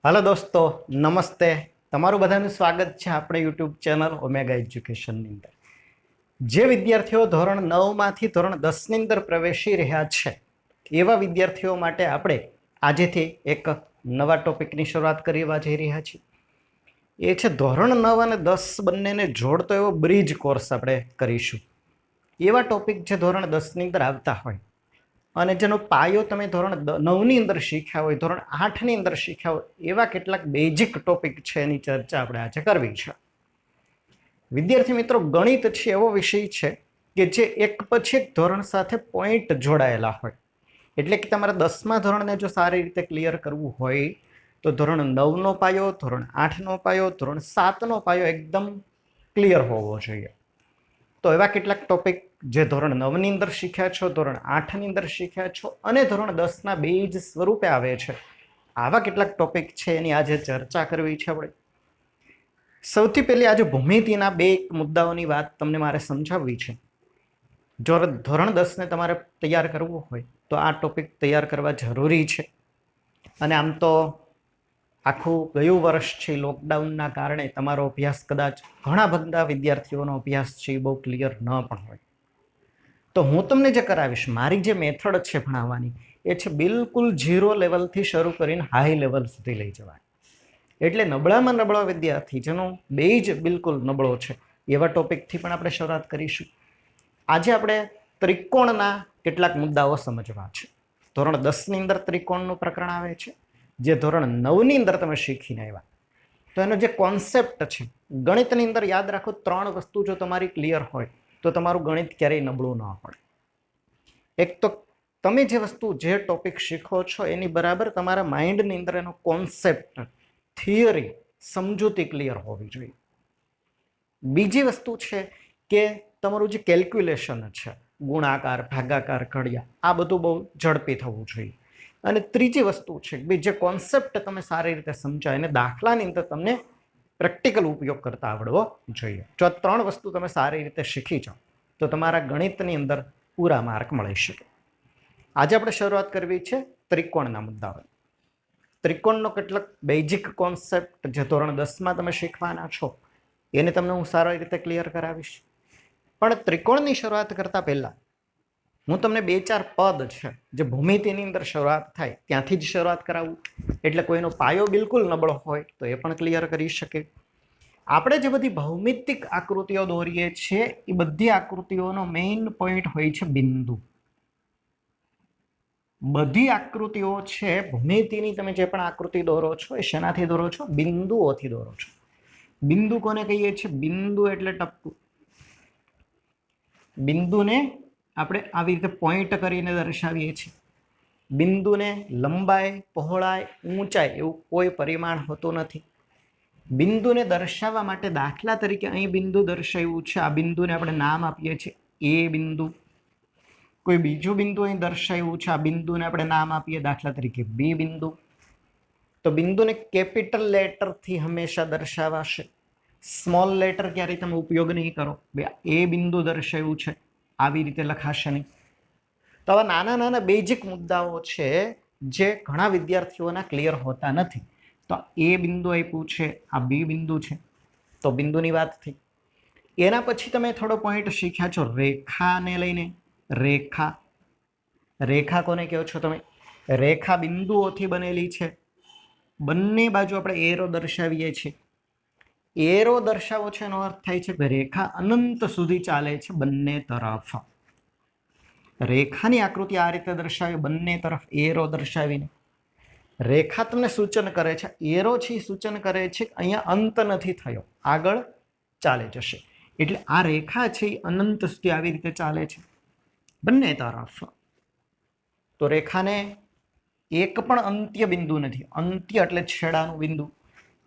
Hello दोस्तों, नमस्ते। તમારું બધાનું સ્વાગત છે આપણે યુટ્યુબ ચેનલ ઓમેગા એજ્યુકેશનની અંદર। જે વિદ્યાર્થીઓ ધોરણ 9 માંથી ધોરણ 10 ની અંદર પ્રવેશી રહ્યા છે એવા વિદ્યાર્થીઓ માટે આપણે આજેથી એક નવા ટોપિકની શરૂઆત કરવા જઈ રહ્યા છીએ। એ છે ધોરણ 9 અને 10 બંનેને જોડતો એવો બ્રિજ કોર્સ આપણે કરીશું। એવા ટોપિક જે ધોરણ 10 ની અંદર આવતા હોય અને જેનો પાયો તમે ધોરણ 9 ની અંદર શીખ્યા હોય, ધોરણ 8 ની અંદર શીખ્યા હોય એવા કેટલાક બેઝિક ટોપિક છે એની ચર્ચા આપણે આજે કરવી છે। વિદ્યાર્થી મિત્રો, ગણિત છે એવો વિષય છે કે જે એક પછી એક ધોરણ સાથે પોઈન્ટ જોડાયેલા હોય। એટલે કે તમારે 10મા ધોરણને જો સારી રીતે ક્લિયર કરવું હોય તો ધોરણ 9 નો પાયો, ધોરણ 8 નો પાયો, ધોરણ 7 નો પાયો એકદમ ક્લિયર હોવો જોઈએ। તો એવા કેટલાક ટોપિક જે ધોરણ 9 ની અંદર શીખ્યા છો, ધોરણ 8 ની અંદર શીખ્યા છો અને ધોરણ 10 ના બેઝ સ્વરૂપે આવે છે, આવા કેટલાક ટોપિક છે એની આજે ચર્ચા કરવી છે આપણે। સૌથી પહેલી આજે ભૂમિતિના બે મુદ્દાઓની વાત તમને મારે સમજાવવી છે। જો ધોરણ 10 ને તમારે તૈયાર કરવું હોય તો આ ટોપિક તૈયાર કરવા જરૂરી છે। અને આમ તો આખું ગયું વર્ષ છે લોકડાઉનના કારણે તમારો અભ્યાસ કદાચ ઘણા બધા વિદ્યાર્થીઓનો અભ્યાસ છે એ બહુ ક્લિયર ન પણ હોય। તો હું તમને જે કરાવીશ, મારી જે મેથડ છે ભણાવવાની એ છે બિલકુલ 0 લેવલથી શરૂ કરીને હાઈ લેવલ સુધી લઈ જવાય। એટલે નબળામાં નબળો વિદ્યાર્થી જેનો બેઝ બિલકુલ નબળો છે એવા ટોપિકથી પણ આપણે શરૂઆત કરીશું। આજે આપણે ત્રિકોણના કેટલાક મુદ્દાઓ સમજવા છે। ધોરણ 10 ની અંદર ત્રિકોણનું પ્રકરણ આવે છે, જે ધોરણ 9 ની અંદર તમે શીખીને આવ્યા। તો એનો જે કોન્સેપ્ટ છે, ગણિતની અંદર યાદ રાખો, 3 વસ્તુ જો તમારી ક્લિયર હોય તો તમારું ગણિત ક્યારેય નબળું ન પડે। એક તો તમે જે વસ્તુ, જે ટોપિક શીખો છો એની બરાબર તમારા માઇન્ડની અંદર એનો કોન્સેપ્ટ, થિયરી, સમજૂતી ક્લિયર હોવી જોઈએ। બીજી વસ્તુ છે કે તમારું જે કેલ્ક્યુલેશન છે, ગુણાકાર, ભાગાકાર, ઘડિયા, આ બધું બહુ ઝડપી થવું જોઈએ। અને ત્રીજી વસ્તુ છે કે જે કોન્સેપ્ટ તમે સારી રીતે સમજાય અને દાખલાની અંદર તમને પ્રેક્ટિકલ ઉપયોગ કરતા આવડવો જોઈએ। જો 3 વસ્તુ તમે સારી રીતે શીખી જાઓ તો તમારા ગણિતની અંદર પૂરા માર્ક મળી શકે। આજે આપણે શરૂઆત કરવી છે ત્રિકોણના મુદ્દાઓ। ત્રિકોણનો કેટલાક બેઝિક કોન્સેપ્ટ જે ધોરણ 10માં તમે શીખવાના છો એને તમને હું સારી રીતે ક્લિયર કરાવીશ। પણ ત્રિકોણની શરૂઆત કરતા પહેલા હું તમને 2-4 પદ છે જે ભૂમિતિની અંદર શરૂઆત થાય ત્યાંથી જ શરૂઆત કરાવું, એટલે કોઈનો પાયો બિલકુલ નબળો હોય તો એ પણ ક્લિયર કરી શકે। આપણે જે બધી ભૌમિતિક આકૃતિઓ દોરીએ છીએ એ બધી આકૃતિઓનો મેઇન પોઈન્ટ હોય છે બિંદુ। બધી આકૃતિઓ છે ભૂમિતિની, તમે જે પણ આકૃતિ દોરો છો એ શેનાથી દોરો છો? બિંદુઓથી દોરો છો। બિંદુ કોને કહીએ છીએ? બિંદુ એટલે ટપકું। બિંદુને આપણે આવી રીતે પોઈન્ટ કરીને દર્શાવીએ છીએ। બિંદુને લંબાઈ, પહોળાઈ, ઊંચાઈ એવું કોઈ પરિમાણ હોતું નથી। બિંદુને દર્શાવવા માટે દાખલા તરીકે અહીં બિંદુ દર્શાવ્યું છે, આ બિંદુને આપણે નામ આપીએ છીએ એ બિંદુ। કોઈ બીજું બિંદુ અહીં દર્શાવ્યું છે, આ બિંદુને આપણે નામ આપીએ દાખલા તરીકે બી બિંદુ। તો બિંદુને કેપિટલ લેટરથી હંમેશા દર્શાવાશે, સ્મોલ લેટર ક્યારેય તમે ઉપયોગ નહીં કરો। એ બિંદુ દર્શાવ્યું છે, આવી રીતે લખાશે નહીં। તો આવા નાના નાના બેઝિક મુદ્દાઓ છે જે ઘણા વિદ્યાર્થીઓના ક્લિયર હોતા નથી। તો એ બિંદુ આપ્યું છે, આ બી બિંદુ છે, તો બિંદુની વાત થઈ। એના પછી તમે થોડો પોઈન્ટ શીખ્યા છો રેખાને લઈને। રેખા, રેખા કોને કહો છો તમે? રેખા બિંદુઓથી બનેલી છે, બંને બાજુ આપણે એરો દર્શાવીએ છીએ। એરો દર્શાવો છે એનો અર્થ થાય છે કે રેખા અનંત સુધી ચાલે છે બંને તરફ। રેખાની આકૃતિ આ રીતે દર્શાવી, બંને તરફ એરો દર્શાવીને રેખા તમને સૂચન કરે છે, એરો છે સૂચન કરે છે કે અહીંયા અંત નથી થયો, આગળ ચાલે જશે। એટલે આ રેખા છે એ અનંત સુધી આવી રીતે ચાલે છે બંને તરફ। તો રેખાને એક પણ અંત્ય બિંદુ નથી, અંત્ય એટલે છેડાનું બિંદુ,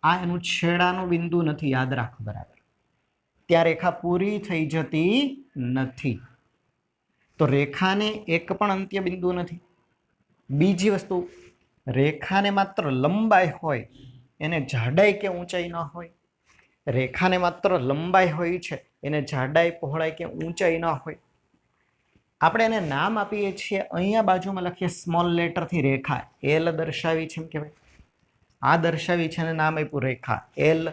આ એનું છેડાનું બિંદુ નથી, યાદ રાખો બરાબર। ત્યાં રેખા પૂરી થઈ જતી નથી, તો રેખાને એક પણ અંત્ય બિંદુ નથી। બીજી વસ્તુ, રેખાને માત્ર લંબાઈ હોય, એને જાડાઈ કે ઊંચાઈ ન હોય। રેખાને માત્ર લંબાઈ હોય છે, એને જાડાઈ, પહોળાઈ કે ઊંચાઈ ન હોય। આપણે એને નામ આપીએ છીએ, અહીંયા બાજુમાં લખીએ સ્મોલ લેટરથી રેખા, એલ દર્શાવી છે એમ કહેવાય। આ દર્શાવી છે અને નામ આપ્યું રેખા એલ.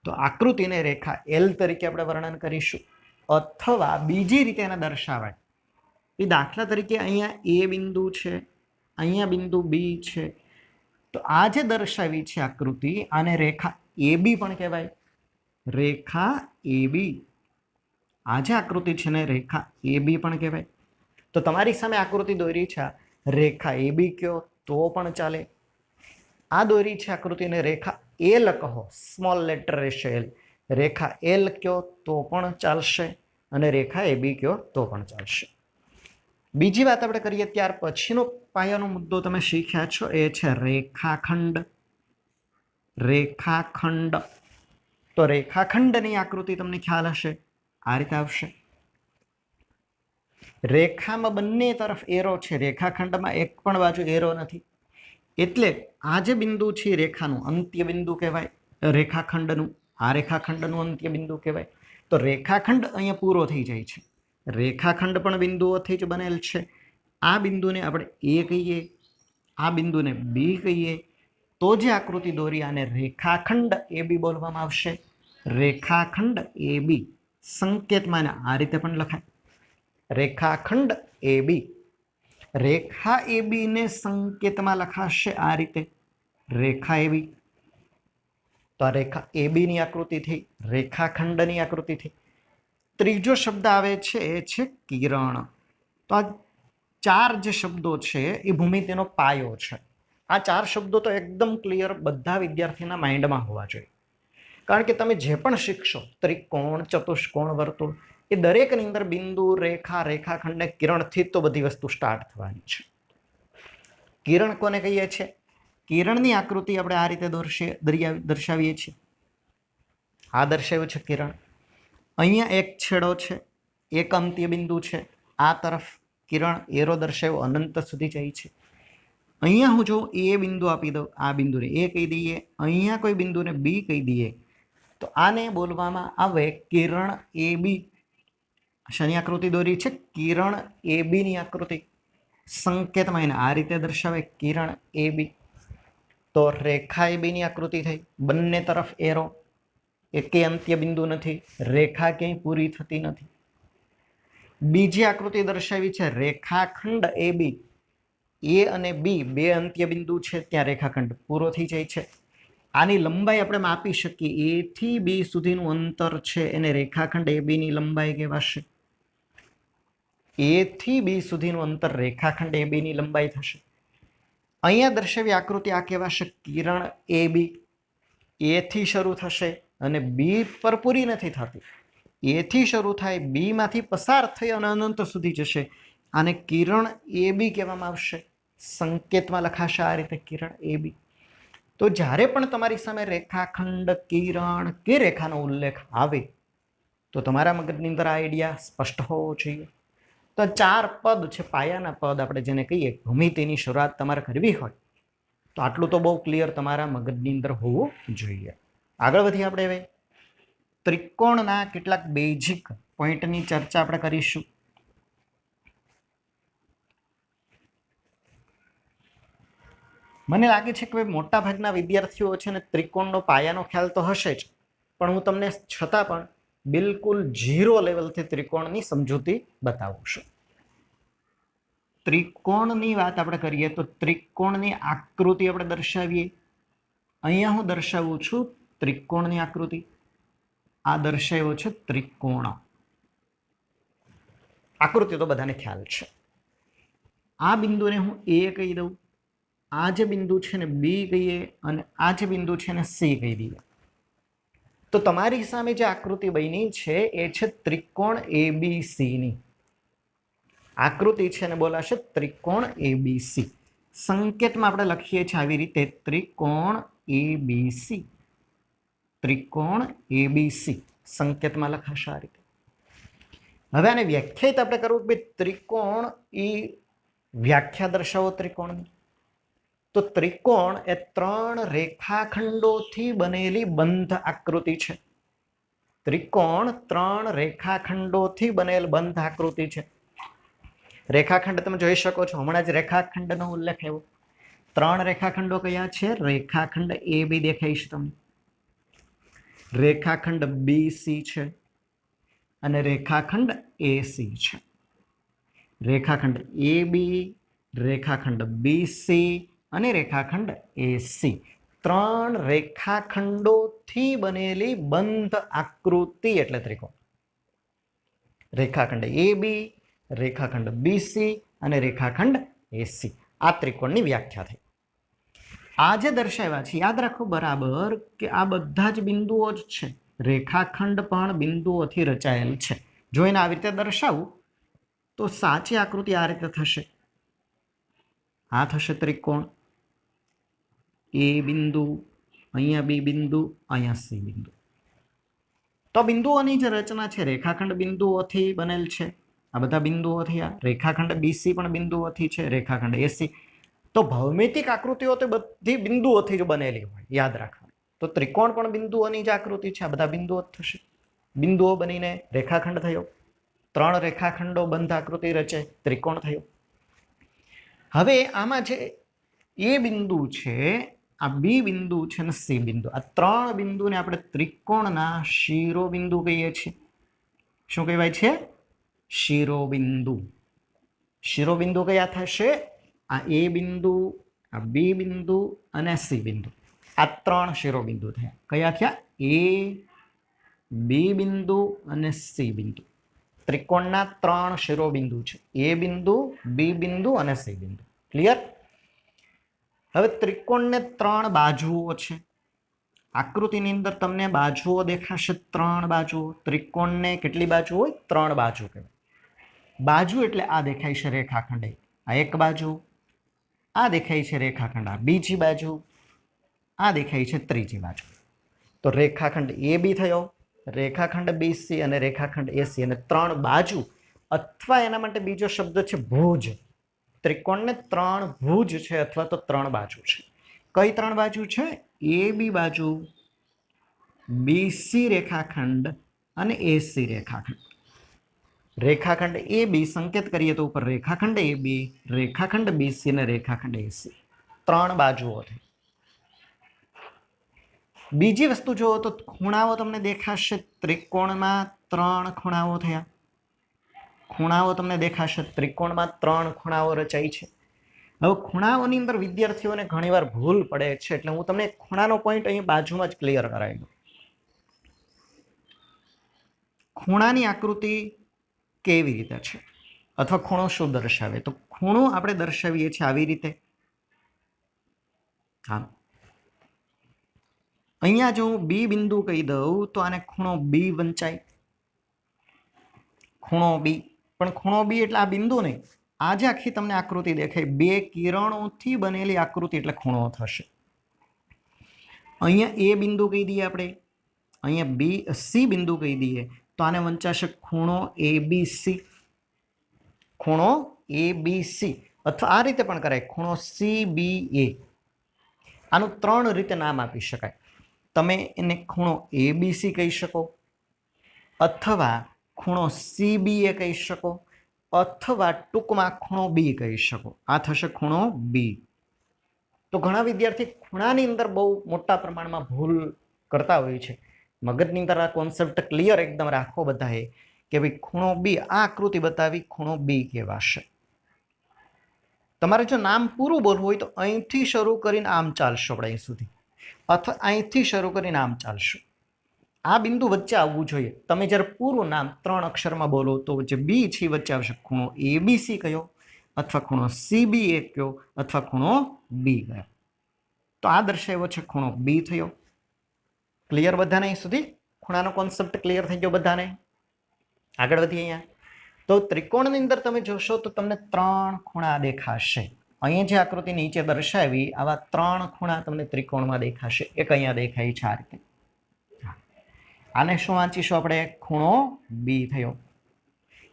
તો આકૃતિને રેખા એલ તરીકે આપણે વર્ણન કરીશું. અથવા બીજી રીતે એને દર્શાવાય એ દાખલા તરીકે અહીંયા એ બિંદુ છે, અહીંયા બિંદુ બી છે. તો આ જે દર્શાવી છે આકૃતિ આને રેખા એ બી પણ કહેવાય. રેખા એ બી, આ જે આકૃતિ છે ને રેખા એ બી પણ કહેવાય. તો તમારી સામે આકૃતિ દોરી છે, રેખા એ બી કયો તો પણ ચાલે. આ દોરી છે આકૃતિને રેખા એલ કહો, સ્મોલ લેટર રહેશે એલ. રેખા એલ કયો તો પણ ચાલશે અને રેખા એ બી કયો તો પણ ચાલશે. બીજી વાત આપણે કરીએ ત્યાર પછીનો પાયાનો મુદ્દો તમે શીખ્યા છો એ છે રેખાખંડ. રેખાખંડ. તો રેખાખંડની આકૃતિ તમને ખ્યાલ હશે, આ રીતે આવશે. રેખામાં બંને તરફ એરો છે, રેખાખંડમાં એક પણ બાજુ એરો નથી. એટલે આ જે બિંદુ છે રેખાનું અંત્ય બિંદુ કહેવાય, રેખાખંડનું. આ રેખાખંડનું અંત્ય બિંદુ કહેવાય. તો રેખાખંડ અહીંયા પૂરો થઈ જાય છે. રેખાખંડ પણ બિંદુઓથી જ બનેલ છે. આ બિંદુને આપણે એ કહીએ, આ બિંદુને બી કહીએ. તો જે આકૃતિ દોરી આને રેખાખંડ એ બી બોલવામાં આવશે. રેખાખંડ એ બી સંકેતમાં આ રીતે પણ લખાય, રેખાખંડ એ બી. રેખા એ બી ને સંકેતમાં લખાશે આ રીતે, રેખા એ બી. તો આ રેખા એ બી ની આકૃતિ થઈ, રેખાખંડની આકૃતિ થઈ. ત્રીજો શબ્દ આવે છે એ છે કિરણ. તો આ ચાર જે શબ્દો છે એ ભૂમિતિનો પાયો છે. આ ચાર શબ્દો તો એકદમ ક્લિયર બધા વિદ્યાર્થીના માઇન્ડમાં હોવા જોઈએ. કારણ કે તમે જે પણ શીખશો, ત્રિકોણ, ચતુષ્કોણ, વર્તુળ, એ દરેકની અંદર બિંદુ, રેખા, રેખાખંડ ને કિરણથી તો બધી વસ્તુ સ્ટાર્ટ થવાની છે. કિરણ કોને કહીએ છીએ? કિરણની આકૃતિ આપણે આ રીતે દર્શાવીએ છીએ. આ દર્શાવ્યું છે કિરણ. અહીંયા એક છેડો છે, એક અંત્ય બિંદુ છે. આ તરફ કિરણ એરો દર્શાવ્યો અનંત સુધી જાય છે. અહીંયા હું જો એ બિંદુ આપી દઉં, આ બિંદુને એ કહી દઈએ, અહીંયા કોઈ બિંદુને બી કહી દઈએ, તો આને બોલવામાં આવે કિરણ એ બી. શેની આકૃતિ દોરી છે? કિરણ એ બી ની આકૃતિ. સંકેતમાં એને આ રીતે દર્શાવે, કિરણ એ બી. તો રેખા એ બી ની આકૃતિ થઈ, બંને તરફ એરો, એકે અંત્ય બિંદુ નથી, રેખા ક્યાંય પૂરી થતી નથી. બીજી આકૃતિ દર્શાવી છે રેખાખંડ એ બી. એ અને બી બે અંત્ય બિંદુ છે, ત્યાં રેખાખંડ પૂરો થઈ જાય છે. આની લંબાઈ આપણે માપી શકીએ, એ થી બી સુધીનું અંતર છે એને રેખાખંડ એ બી ની લંબાઈ કહેવાશે. એ થી બી સુધીનું અંતર રેખાખંડ એ બી ની લંબાઈ થશે. અહીંયા દર્શાવી આકૃતિ આ કહેવાશે કિરણ એ બી. એ થી શરૂ થશે અને બી પર પૂરી નથી થતી. એ થી શરૂ થાય, બી માંથી પસાર થઈ અને અનંત સુધી જશે. આને કિરણ એ બી કહેવામાં આવશે. સંકેતમાં લખાશે આ રીતે, કિરણ એ બી. તો જ્યારે પણ તમારી સામે રેખાખંડ, કિરણ કે રેખાનો ઉલ્લેખ આવે તો તમારા મગજની અંદર આ આઈડિયા સ્પષ્ટ હોવો જોઈએ. તો ચાર પદ છે, પાયાના પદ આપણે જેને કહીએ, ભૂમિતિની શરૂઆત તમારે કરવી હોય તો આટલું તો બહુ ક્લિયર તમારા મગજની અંદર હોવું જોઈએ. આગળ વધી આપણે હવે ત્રિકોણના કેટલાક બેઝિક પોઈન્ટની ચર્ચા આપણે કરીશું. મને લાગે છે કે મોટા ભાગના વિદ્યાર્થીઓ છે ને ત્રિકોણનો પાયાનો ખ્યાલ તો હશે જ, પણ હું તમને છતાં પણ બિલકુલ 0 લેવલથી ત્રિકોણની સમજૂતી બતાવું છું. ત્રિકોણની વાત આપણે કરીએ તો ત્રિકોણની આકૃતિ આપણે દર્શાવીએ. અહીંયા હું દર્શાવું છું ત્રિકોણની આકૃતિ. આ દર્શાવ્યો છે ત્રિકોણ. આકૃતિ તો બધાને ખ્યાલ છે. આ બિંદુને હું એ કહી દઉં, આ જે બિંદુ છે ને બી કહીએ અને આ જે બિંદુ છે ને સી કહી દઈએ. તો તમારી સામે જે આકૃતિ બની છે એ છે ત્રિકોણ એબીસી ની આકૃતિ છે અને બોલાશે ત્રિકોણ એબીસી. સંકેતમાં આપણે લખીએ છીએ આવી રીતે, ત્રિકોણ એબીસી. ત્રિકોણ એબીસી સંકેતમાં લખાશે આ રીતે. હવે આને વ્યાખ્યાયિત આપણે કરવું કે ત્રિકોણ એ વ્યાખ્યા દર્શાવો ત્રિકોણની. તો ત્રિકોણ એ 3 રેખાખંડોથી બનેલી બંધ આકૃતિ છે. ત્રિકોણ 3 રેખાખંડોથી બનેલ બંધ આકૃતિ છે. રેખાખંડ તમે જોઈ શકો છો, હમણાં જ રેખાખંડનો ઉલ્લેખ આવ્યો. ત્રણ રેખાખંડો કયા છે? રેખાખંડ એ બી દેખાય છે તમને, રેખાખંડ BC છે અને રેખાખંડ AC છે. રેખાખંડ AB, રેખાખંડ BC અને રેખાખંડ AC, ત્રણ રેખાખંડોથી બનેલી બંધ આકૃતિ એટલે ત્રિકોણ. રેખાખંડ AB, રેખાખંડ BC અને રેખાખંડ AC, આ ત્રિકોણની વ્યાખ્યા થઈ. આ જે દર્શાવ્યા છે યાદ રાખો બરાબર કે આ બધા જ બિંદુઓ જ છે. રેખાખંડ પણ બિંદુઓથી રચાયેલ છે. જો એને આવી રીતે દર્શાવું તો સાચી આકૃતિ આ રીતે થશે. આ થશે ત્રિકોણ, A બિંદુ, અહીંયા B બિંદુ, અહીંયા C બિંદુ. તો બિંદુઓની જે રચના છે રેખાખંડ બિંદુઓથી બનેલ છે. આ બધા બિંદુઓ થયા. રેખાખંડ BC પણ બિંદુઓથી છે, રેખાખંડ AC. તો ભૌમિતિક આકૃતિઓ તો બધી બિંદુઓથી જ બનેલી હોય, યાદ રાખવાનું. તો ત્રિકોણ પણ બિંદુઓની જ આકૃતિ છે. આ બધા બિંદુઓ થશે. બિંદુઓ બનીને રેખાખંડ થયો. ત્રણ રેખાખંડો બંધ આકૃતિ રચે, ત્રિકોણ થયો. હવે આમાં જે A બિંદુ છે, આ B બિંદુ છે અને C બિંદુ, આ ત્રણ બિંદુને આપણે ત્રિકોણના શિરોબિંદુ કહીએ છીએ. શું કહેવાય છે? શિરોબિંદુ. શિરોબિંદુ કયા થશે? આ A બિંદુ, આ B બિંદુ અને C બિંદુ, આ ત્રણ શિરોબિંદુ થયા. કયા થયા? A, B બિંદુ અને C બિંદુ. ત્રિકોણના ત્રણ શિરોબિંદુ છે, A બિંદુ, B બિંદુ અને C બિંદુ. ક્લિયર? હવે ત્રિકોણને ત્રણ બાજુઓ છે. આકૃતિની અંદર તમને બાજુઓ દેખાશે, ત્રણ બાજુઓ. ત્રિકોણને કેટલી બાજુ હોય? ત્રણ બાજુ કહેવાય. બાજુ એટલે આ દેખાય છે રેખાખંડ, આ એક બાજુ. આ દેખાય છે રેખાખંડ, આ બીજી બાજુ. આ દેખાય છે ત્રીજી બાજુ. તો રેખાખંડ AB થયો, રેખાખંડ BC અને રેખાખંડ AC, અને ત્રણ બાજુ, અથવા એના માટે બીજો શબ્દ છે ભુજ. ત્રિકોણને ત્રણ ભુજ છે અથવા તો ત્રણ બાજુ છે. કઈ ત્રણ બાજુ છે? AB બાજુ, BC રેખાખંડ અને AC રેખાખંડ. રેખાખંડ AB સંકેત કરીએ તો ઉપર રેખાખંડ AB, રેખાખંડ BC અને રેખાખંડ AC, ત્રણ બાજુઓ થઈ. બીજી વસ્તુ જુઓ તો ખૂણાઓ તમને દેખાશે. ત્રિકોણમાં ત્રણ ખૂણાઓ થયા. ખૂણાઓ તમને દેખાશે. ત્રિકોણમાં ત્રણ ખૂણાઓ રચાઈ છે. હવે ખૂણાઓની અંદર વિદ્યાર્થીઓને ઘણીવાર ભૂલ પડે છે, એટલે હું તમને ખૂણાનો પોઈન્ટ અહીં બાજુમાં જ ક્લિયર કરાવી દઉં. ખૂણાની આકૃતિ કેવી રીતે છે અથવા ખૂણો શું દર્શાવે? તો ખૂણો આપણે દર્શાવીએ છીએ આવી રીતે. હા, અહીંયા જો હું B બિંદુ કહી દઉં તો આને ખૂણો B વંચાય. ખૂણો B, પણ ખૂણો B એટલે આ બિંદુ નહીં. આજે આખી તમને આકૃતિ દેખાય, બે કિરણોથી બનેલી આકૃતિ એટલે ખૂણો થશે. અહીંયા A બિંદુ કહી દઈએ આપણે, અહીંયા C બિંદુ કહી દઈએ તો આને વંચાશે ખૂણો ABC. ખૂણો ABC, અથવા આ રીતે પણ કરાય, ખૂણો CBA. આનું ત્રણ રીતે નામ આપી શકાય. તમે એને ખૂણો ABC કહી શકો, અથવા ખૂણો CBA કહી શકો, અથવા ટૂંકમાં ખૂણો B કહી શકો. આ થશે ખૂણો B. તો ઘણા વિદ્યાર્થી ખૂણાની અંદર બહુ મોટા પ્રમાણમાં ભૂલ કરતા હોય છે. મગજની અંદર આ કોન્સેપ્ટ ક્લિયર એકદમ રાખો બધાએ કે ભાઈ ખૂણો B, આ આકૃતિ બતાવી, ખૂણો B કહેવાશે. તમારે જો નામ પૂરું બોલવું હોય તો અહીંથી શરૂ કરીને આમ ચાલશો આપણે અહીં સુધી, અથવા અહીંથી શરૂ કરીને આમ ચાલશો. આ બિંદુ વચ્ચે આવવું જોઈએ. તમે જ્યારે પૂરું નામ ત્રણ અક્ષરમાં બોલો તો જે B છે વચ્ચે આવશે. ખૂણો ABC કયો, અથવા ખૂણો CBA કયો, અથવા ખૂણો B કયો. તો આ દર્શાવ્યો છે ખૂણો B થયો. ક્લિયર બધાને અહીં સુધી? ખૂણાનો કોન્સેપ્ટ ક્લિયર થઈ ગયો બધાને? આગળ વધીએ. અહીંયા તો ત્રિકોણની અંદર તમે જોશો તો તમને ત્રણ ખૂણા દેખાશે. અહીંયા જે આકૃતિ નીચે દર્શાવી આવા ત્રણ ખૂણા તમને ત્રિકોણમાં દેખાશે. એક અહીંયા દેખાય છે આ રીતે. આને શું વાંચીશું આપણે? ખૂણો B થયો.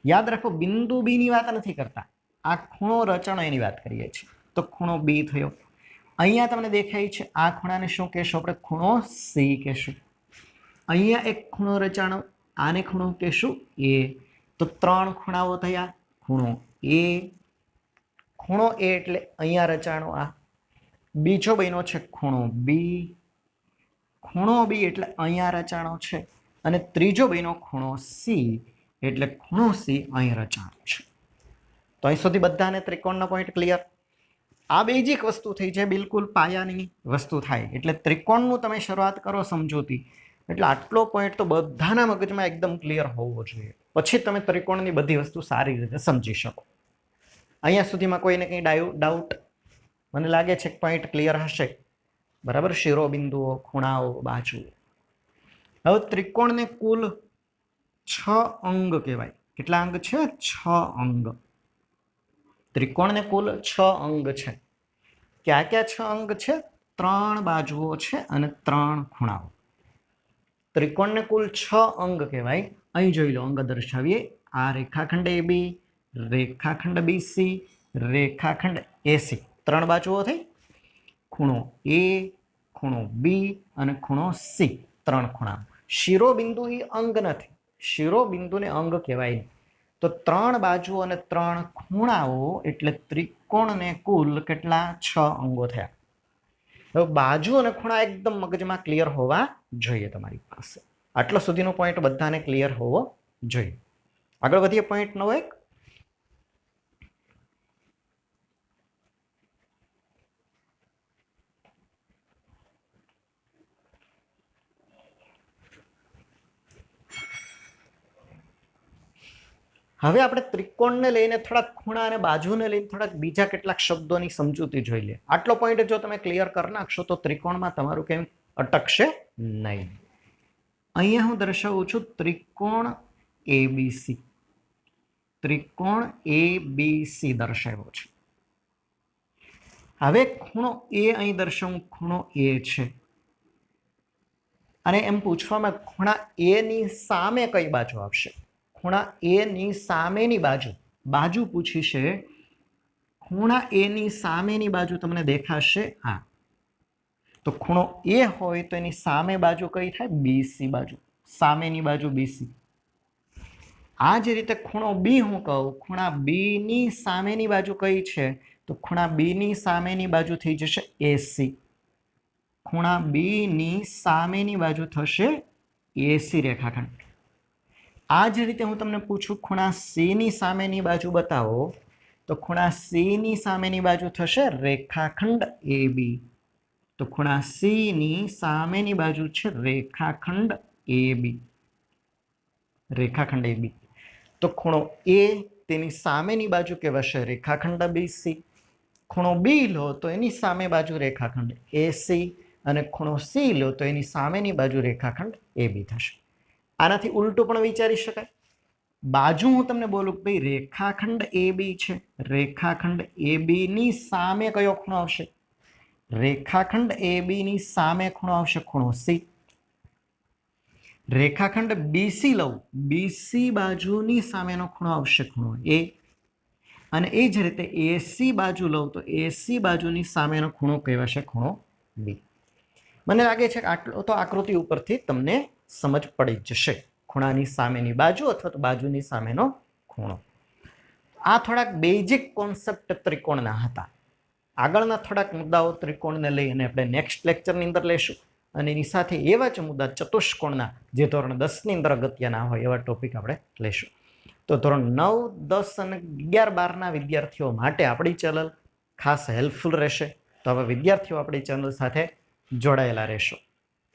યાદ રાખો, બિંદુ B ની વાત નથી કરતા, આ ખૂણો રચણો એની વાત કરીએ છીએ. તો ખૂણો B થયો. અહીંયા તમને દેખાય છે આ ખૂણાને શું કહેશું આપણે? ખૂણો C કહેશું. અહીંયા એક ખૂણો રચાણો, આને ખૂણો કહેશું A. તો ત્રણ ખૂણાઓ થયા. ખૂણો A, ખૂણો A એટલે અહીંયા રચાણો આ, બીજો બન્યો છે ખૂણો બી. ખૂણો બી એટલે અહીંયા રચાણો છે. અને ત્રીજો બન્યો ખૂણો સી એટલે ખૂણો સી અહીં રચાણો છે. તો અહીં સુધી બધાને ત્રિકોણના પોઈન્ટ ક્લિયર. આ બેઝિક વસ્તુ થઈ છે, બિલકુલ પાયાની વસ્તુ થાય એટલે ત્રિકોણનું તમે શરૂઆત કરો સમજૂતી એટલે આટલો પોઈન્ટ તો બધાના મગજમાં એકદમ ક્લિયર હોવો જોઈએ. પછી તમે ત્રિકોણની બધી વસ્તુ સારી રીતે સમજી શકો. અહીંયા સુધીમાં કોઈને કંઈ ડાઉટ? મને લાગે છે કે પોઈન્ટ ક્લિયર હશે. બરાબર. શિરોબિંદુઓ, ખૂણાઓ, બાજુઓ. હવે ત્રિકોણને કુલ 6 અંગ કહેવાય. કેટલા અંગ છે? 6 અંગ. ત્રિકોણને કુલ 6 અંગ છે. ક્યાં ક્યાં 6 અંગ છે? 3 બાજુઓ છે અને 3 ખૂણાઓ. ત્રિકોણને કુલ 6 અંગ કહેવાય. અહીં જોઈ લો, અંગ દર્શાવીએ. આ રેખાખંડ AB, રેખાખંડ BC, રેખાખંડ AC. 3 બાજુઓ થઈ. ખૂણો A, ખૂણો B અને ખૂણો C. 3 ખૂણા. શિરોબિંદુ એ અંગ નથી. શિરોબિંદુને અંગ કહેવાય નહીં. તો 3 બાજુ અને 3 ખૂણાઓ એટલે ત્રિકોણને કુલ કેટલા? 6 અંગો થયા. હવે બાજુ અને ખૂણા એકદમ મગજમાં ક્લિયર હોવા જોઈએ તમારી પાસે. આટલો સુધીનો પોઈન્ટ બધાને ક્લિયર હોવો જોઈએ. આગળ વધીએ પોઈન્ટ 9. હવે આપણે ત્રિકોણને લઈને થોડાક ખૂણા અને બાજુને લઈને થોડાક બીજા કેટલાક શબ્દોની સમજૂતી જોઈ લે. આટલો પોઈન્ટ જો તમે ક્લિયર કરી નાખશો તો ત્રિકોણમાં તમારું કેમ અટકશે નહીં. અહીંયા હું દર્શાવું છું ત્રિકોણ ABC. ત્રિકોણ ABC દર્શાવ્યો છે. હવે ખૂણો A અહીં દર્શાવું. ખૂણો A છે અને એમ પૂછવામાં ખૂણા A ની સામે કઈ બાજુ આવશે? ખૂણા A ની સામેની બાજુ પૂછી છે. ખૂણા A ની સામેની બાજુ તમને દેખાશે આ. તો ખૂણો A હોય તો એની સામે બાજુ કઈ થાય? BC બાજુ. સામેની બાજુ BC. આ જ રીતે ખૂણો B હું કહું, ખૂણા B ની સામેની બાજુ કઈ છે? તો ખૂણા B ની સામેની બાજુ થઈ જશે AC. ખૂણા B ની સામેની બાજુ થશે AC રેખાખંડ. આ જ રીતે હું તમને પૂછું ખૂણા C ની સામેની બાજુ બતાવો તો ખૂણા C ની સામેની બાજુ થશે રેખાખંડ AB. તો ખૂણા C ની સામેની બાજુ છે રેખાખંડ AB. રેખાખંડ AB. તો ખૂણો A તેની સામેની બાજુ કહેવાશે રેખાખંડ BC. ખૂણો B લો તો એની સામે બાજુ રેખાખંડ AC અને ખૂણો C લો તો એની સામેની બાજુ રેખાખંડ AB થશે. આનાથી ઉલટું પણ વિચારી શકાય. બાજુ હું તમને બોલું કે ભાઈ રેખાખંડ AB છે. રેખાખંડ AB ની સામે કયો ખૂણો આવશે? રેખાખંડ AB ની સામે ખૂણો આવશે ખૂણો C. રેખાખંડ BC લઉં, BC બાજુની સામેનો ખૂણો આવશે ખૂણો A. અને એ જ રીતે AC બાજુ લઉં તો AC બાજુની સામેનો ખૂણો કહેવાશે ખૂણો B. મને લાગે છે કે આટલો તો આકૃતિ ઉપરથી તમને સમજ પડી જશે. ખૂણાની સામેની બાજુ અથવા તો બાજુની સામેનો ખૂણો. આ થોડાક બેઝિક કોન્સેપ્ટ ત્રિકોણના હતા. આગળના થોડાક મુદ્દાઓ ત્રિકોણને લઈ અને આપણે નેક્સ્ટ લેક્ચરની અંદર લેશું અને એની સાથે એવા જ મુદ્દા ચતુષ્કોણના જે ધોરણ 10ની અંદર અગત્યના હોય એવા ટોપિક આપણે લેશું. તો ધોરણ 9, 10 અને 11, 12ના વિદ્યાર્થીઓ માટે આપણી ચેનલ ખાસ હેલ્પફુલ રહેશે. તો હવે વિદ્યાર્થીઓ આપણી ચેનલ સાથે જોડાયેલા રહેશો.